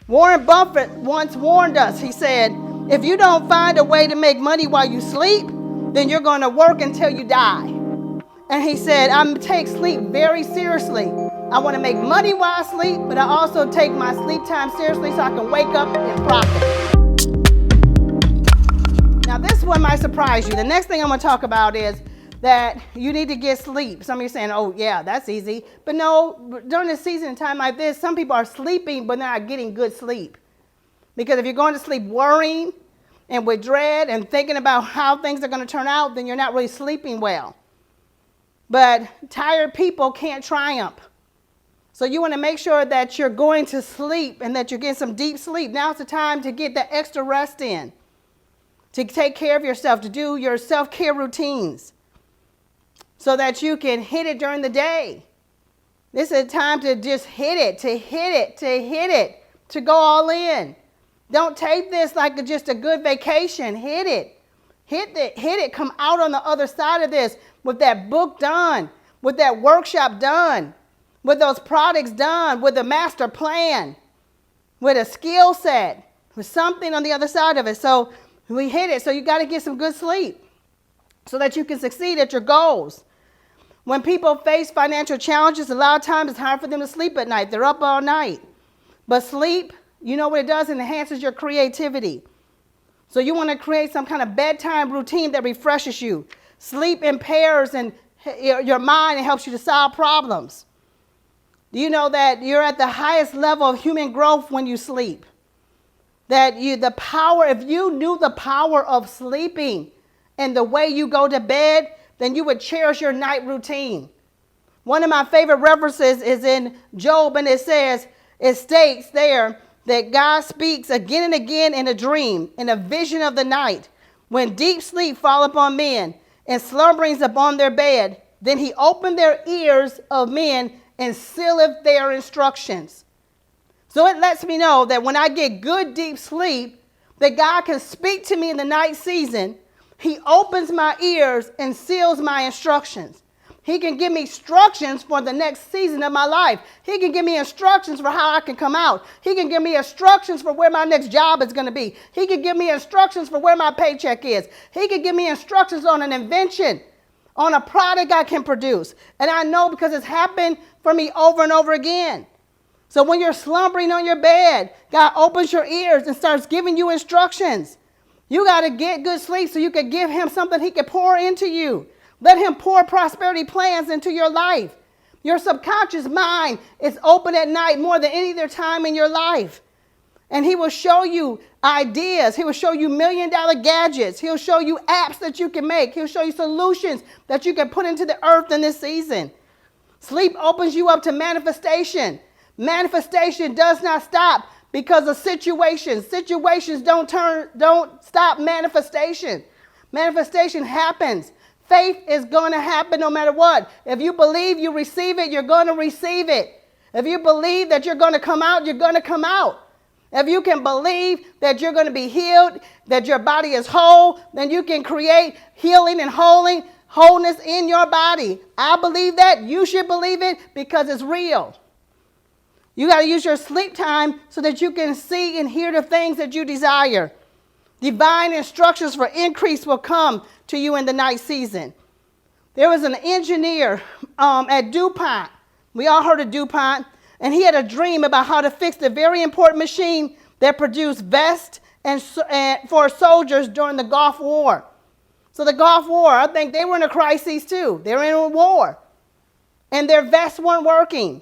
Warren Buffett once warned us. He said, if you don't find a way to make money while you sleep, then you're going to work until you die. And he said, I take sleep very seriously. I want to make money while I sleep, but I also take my sleep time seriously so I can wake up and profit. Now, this one might surprise you. The next thing I'm going to talk about is that you need to get sleep. Some of you are saying, oh, yeah, that's easy. But no, during a season and time like this, some people are sleeping, but not getting good sleep. Because if you're going to sleep worrying and with dread and thinking about how things are going to turn out, then you're not really sleeping well. But tired people can't triumph. So you want to make sure that you're going to sleep and that you're getting some deep sleep. Now's the time to get that extra rest in, to take care of yourself, to do your self-care routines so that you can hit it during the day. This is a time to just hit it, to go all in. Don't take this like just a good vacation. Hit it. Come out on the other side of this with that book done, with that workshop done, with those products done, with a master plan, with a skill set, with something on the other side of it. So we hit it. So you got to get some good sleep so that you can succeed at your goals. When people face financial challenges, a lot of times it's hard for them to sleep at night. They're up all night. But sleep, you know what it does? It enhances your creativity. So you want to create some kind of bedtime routine that refreshes you. Sleep impairs your mind and helps you to solve problems. Do you know that you're at the highest level of human growth when you sleep? If you knew the power of sleeping and the way you go to bed, then you would cherish your night routine. One of my favorite references is in Job, and it states there that God speaks again and again in a dream, in a vision of the night. When deep sleep fall upon men and slumberings upon their bed, then he opened their ears of men and sealeth their instructions. So it lets me know that when I get good deep sleep, that God can speak to me in the night season. He opens my ears and seals my instructions. He can give me instructions for the next season of my life. He can give me instructions for how I can come out. He can give me instructions for where my next job is going to be. He can give me instructions for where my paycheck is. He can give me instructions on an invention, on a product I can produce. And I know because it's happened for me over and over again. So when you're slumbering on your bed, God opens your ears and starts giving you instructions. You got to get good sleep so you can give him something he can pour into you. Let him pour prosperity plans into your life. Your subconscious mind is open at night more than any other time in your life. And he will show you ideas. He will show you $1 million gadgets. He'll show you apps that you can make. He'll show you solutions that you can put into the earth in this season. Sleep opens you up to manifestation. Manifestation does not stop because of situations. Situations don't stop manifestation. Manifestation happens. Faith is going to happen no matter what. If you believe you receive it, you're going to receive it. If you believe that you're going to come out, you're going to come out. If you can believe that you're going to be healed, that your body is whole, then you can create healing and wholeness in your body. I believe that. You should believe it because it's real. You got to use your sleep time so that you can see and hear the things that you desire. Divine instructions for increase will come to you in the night season. There was an engineer at DuPont. We all heard of DuPont. And he had a dream about how to fix the very important machine that produced vests for soldiers during the Gulf War. So the Gulf War, I think they were in a crisis too. They were in a war. And their vests weren't working.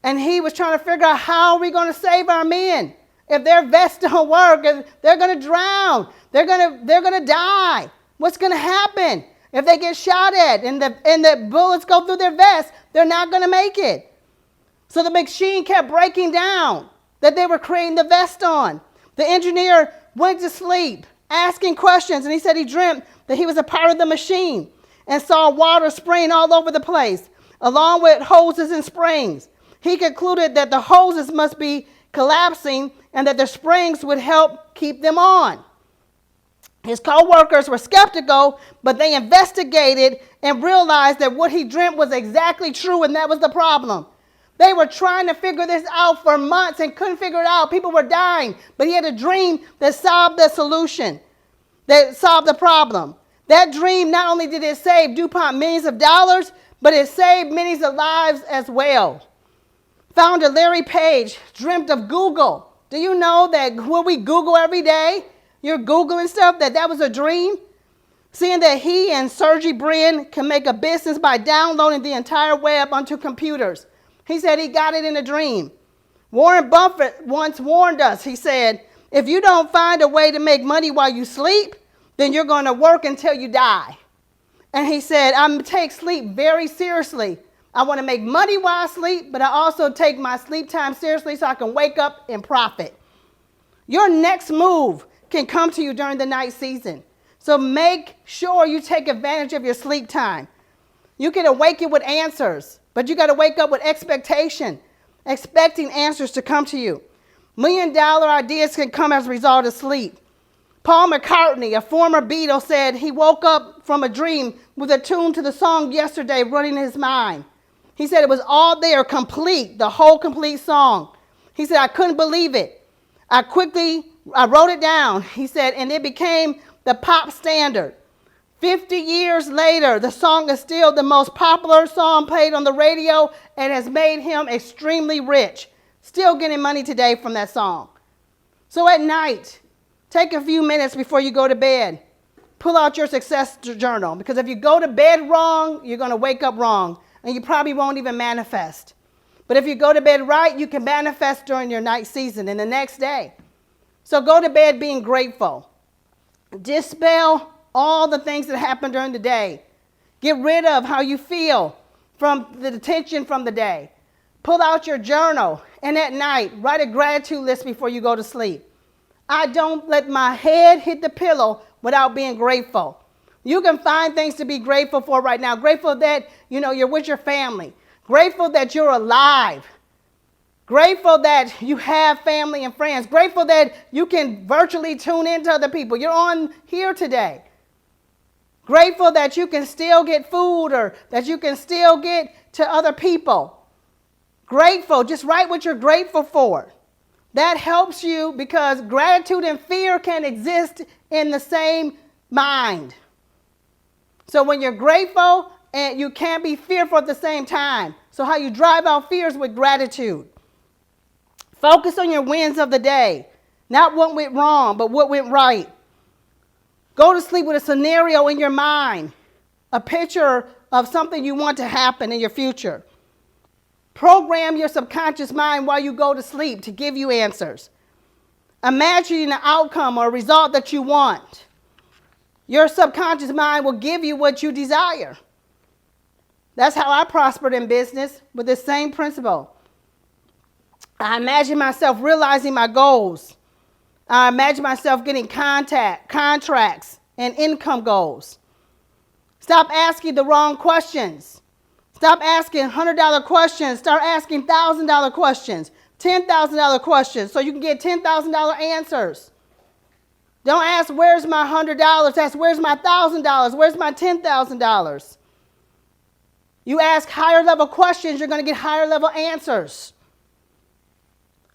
And he was trying to figure out how are we going to save our men. If their vests don't work, they're going to drown. They're going to die. What's going to happen? If they get shot at and the bullets go through their vests, they're not going to make it. So the machine kept breaking down that they were creating the vest on. The engineer went to sleep, asking questions, and he said he dreamt that he was a part of the machine and saw water spraying all over the place, along with hoses and springs. He concluded that the hoses must be collapsing and that the springs would help keep them on. His co-workers were skeptical, but they investigated and realized that what he dreamt was exactly true, and that was the problem. They were trying to figure this out for months and couldn't figure it out. People were dying, but he had a dream that solved the solution, that solved the problem. That dream, not only did it save DuPont millions of dollars, but it saved millions of lives as well. Founder Larry Page dreamt of Google. Do you know that when we Google every day, you're Googling stuff, that was a dream? Seeing that he and Sergey Brin can make a business by downloading the entire web onto computers. He said he got it in a dream. Warren Buffett once warned us. He said, if you don't find a way to make money while you sleep, then you're going to work until you die. And he said, I take sleep very seriously. I want to make money while I sleep, but I also take my sleep time seriously so I can wake up and profit. Your next move can come to you during the night season. So make sure you take advantage of your sleep time. You can awaken with answers, but you got to wake up with expectation, expecting answers to come to you. $1 million ideas can come as a result of sleep. Paul McCartney, a former Beatle, said he woke up from a dream with a tune to the song Yesterday running in his mind. He said it was all there, complete, the whole complete song. He said, I couldn't believe it. I wrote it down. He said, and it became the pop standard. 50 years later, the song is still the most popular song played on the radio and has made him extremely rich. Still getting money today from that song. So at night, take a few minutes before you go to bed. Pull out your success journal, because if you go to bed wrong, you're going to wake up wrong, and you probably won't even manifest. But if you go to bed right, you can manifest during your night season and the next day. So go to bed being grateful. Dispel all the things that happen during the day. Get rid of how you feel from the tension from the day. Pull out your journal, and at night, write a gratitude list before you go to sleep. I don't let my head hit the pillow without being grateful. You can find things to be grateful for right now. Grateful that, you're with your family. Grateful that you're alive. Grateful that you have family and friends. Grateful that you can virtually tune into other people. You're on here today. Grateful that you can still get food, or that you can still get to other people. Grateful, just write what you're grateful for. That helps you, because gratitude and fear can exist in the same mind. So when you're grateful, and you can't be fearful at the same time. So how you drive out fears with gratitude. Focus on your wins of the day. Not what went wrong, but what went right. Go to sleep with a scenario in your mind. A picture of something you want to happen in your future. Program your subconscious mind while you go to sleep to give you answers. Imagine an outcome or a result that you want. Your subconscious mind will give you what you desire. That's how I prospered in business, with this same principle. I imagine myself realizing my goals. I imagine myself getting contracts, and income goals. Stop asking the wrong questions. Stop asking $100 questions. Start asking $1,000 questions, $10,000 questions, so you can get $10,000 answers. Don't ask, where's my $100? Ask, where's my $1,000? Where's my $10,000? You ask higher level questions, you're going to get higher level answers.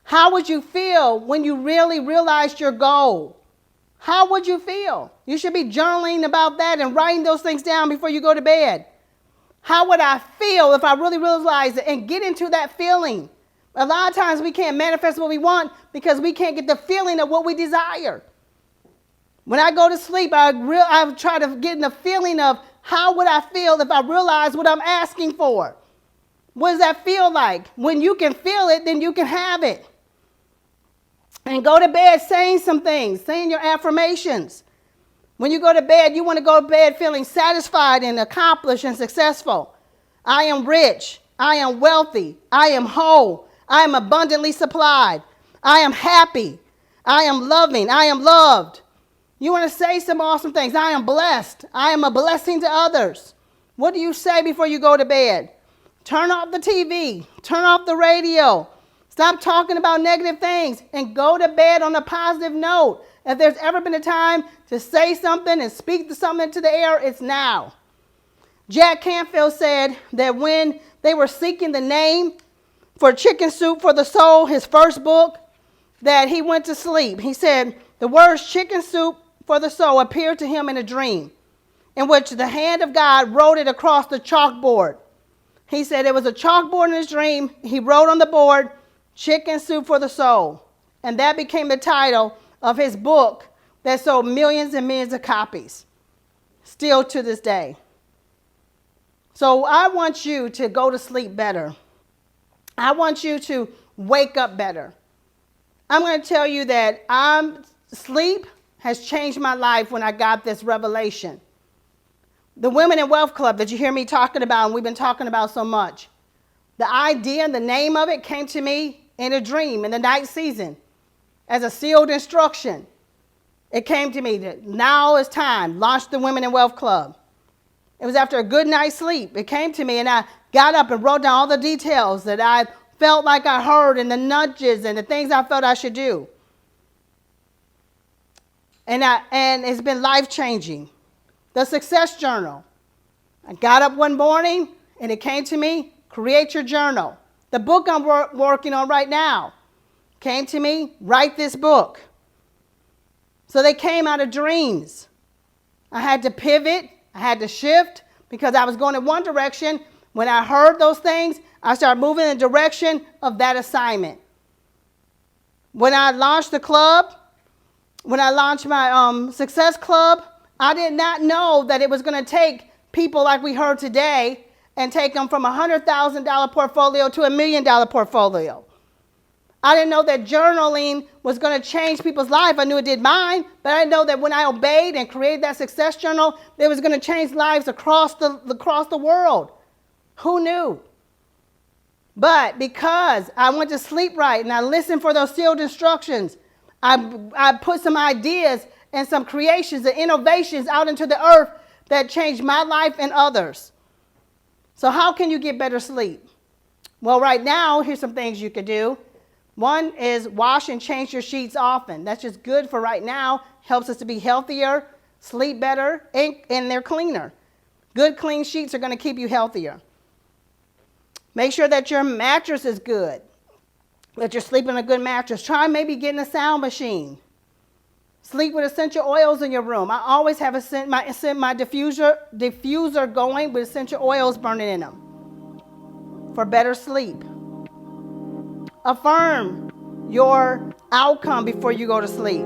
How would you feel when you really realized your goal? How would you feel? You should be journaling about that and writing those things down before you go to bed. How would I feel if I really realized it, and get into that feeling? A lot of times we can't manifest what we want because we can't get the feeling of what we desire. When I go to sleep, I try to get in the feeling of how would I feel if I realized what I'm asking for? What does that feel like? When you can feel it, then you can have it. And go to bed saying some things, saying your affirmations. When you go to bed, you want to go to bed feeling satisfied and accomplished and successful. I am rich. I am wealthy. I am whole. I am abundantly supplied. I am happy. I am loving. I am loved. You want to say some awesome things. I am blessed. I am a blessing to others. What do you say before you go to bed? Turn off the TV. Turn off the radio. Stop talking about negative things and go to bed on a positive note. If there's ever been a time to say something and speak to something into the air, it's now. Jack Canfield said that when they were seeking the name for Chicken Soup for the Soul, his first book, that he went to sleep. He said the words chicken soup for the soul appeared to him in a dream, in which the hand of God wrote it across the chalkboard. He said it was a chalkboard in his dream. He wrote on the board, chicken soup for the soul. And that became the title of his book that sold millions and millions of copies, still to this day. So I want you to go to sleep better. I want you to wake up better. I'm going to tell you that sleep has changed my life when I got this revelation. The Women in Wealth Club that you hear me talking about and we've been talking about so much, the idea and the name of it came to me in a dream in the night season as a sealed instruction. It came to me that now is time, launch the Women in Wealth Club. It was after a good night's sleep. It came to me and I got up and wrote down all the details that I felt like I heard and the nudges and the things I felt I should do. And it's been life-changing. The Success Journal. I got up one morning and it came to me, create your journal. The book I'm working on right now came to me, write this book. So they came out of dreams. I had to pivot. I had to shift because I was going in one direction. When I heard those things, I started moving in the direction of that assignment. When I launched the club, when I launched my Success Club, I did not know that it was going to take people like we heard today and take them from a $100,000 portfolio to $1 million portfolio. I didn't know that journaling was going to change people's life. I knew it did mine, but I didn't know that when I obeyed and created that success journal, it was going to change lives across the world. Who knew? But because I went to sleep right and I listened for those sealed instructions, I put some ideas and some creations and innovations out into the earth that changed my life and others. So how can you get better sleep? Well, right now, here's some things you could do. One is wash and change your sheets often. That's just good for right now. Helps us to be healthier, sleep better, and they're cleaner. Good, clean sheets are going to keep you healthier. Make sure that your mattress is good, that you're sleeping on a good mattress. Try maybe getting a sound machine. Sleep with essential oils in your room. I always have my diffuser going with essential oils burning in them for better sleep. Affirm your outcome before you go to sleep.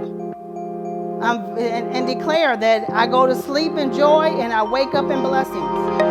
And declare that I go to sleep in joy and I wake up in blessings.